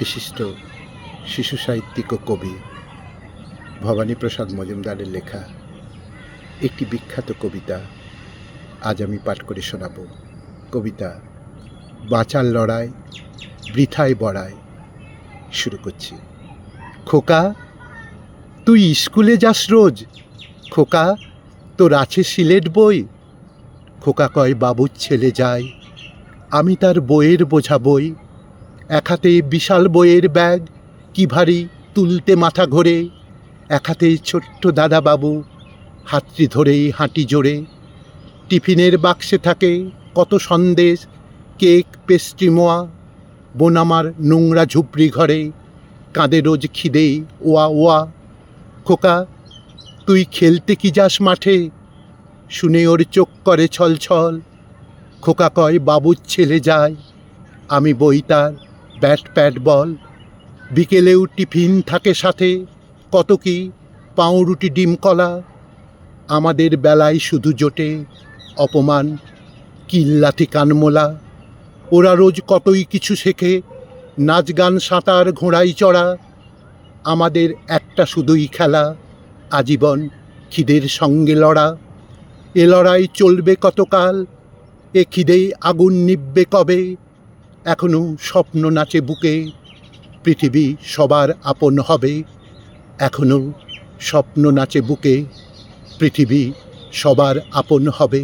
বিশিষ্ট শিশু সাহিত্যিক ও কবি ভবানীপ্রসাদ মজুমদারের লেখা একটি বিখ্যাত কবিতা আজ আমি পাঠ করে শোনাব। কবিতা বাঁচার লড়াই বৃথায় বড়াই। শুরু করছি। খোকা, তুই স্কুলে যাস রোজ? খোকা, তোর আছে সিলেট বই? খোকা কয় বাবুর ছেলে যায়, আমি তার বইয়ের বোঝা বই। এক হাতে বিশাল বইয়ের ব্যাগ, কি ভারী তুলতে মাথা ঘোরে। এক হাতে ছোট্ট দাদা বাবু, হাতটি ধরেই হাঁটি জোরে। টিফিনের বাক্সে থাকে কত সন্দেশ, কেক, পেস্ট্রি, মোয়া। বোন আমার নোংরা ঝুপড়ি ঘরে, কাঁদে রোজ খিদেই ওয়া ওয়া। খোকা, তুই খেলতে কি যাস মাঠে? শুনে ওর চোখ করে ছল ছল। খোকা কয় বাবুর ছেলে যায়, আমি বই তার ব্যাট প্যাট বল। বিকেলেও টিফিন থাকে সাথে, কত কি পাউরুটি ডিম কলা। আমাদের বেলায় শুধু জোটে অপমান, কিল্লাথি কানমোলা। ওরা রোজ কতই কিছু শেখে, নাচ গান সাঁতার ঘোড়াই চড়া। আমাদের একটা শুধুই খেলা, আজীবন খিদের সঙ্গে লড়া। এ লড়াই চলবে কতকাল, এ খিদেই আগুন নিববে কবে। এখনো স্বপ্ন নাচে বুকে, পৃথিবী সবার আপন হবে। এখনো স্বপ্ন নাচে বুকে, পৃথিবী সবার আপন হবে।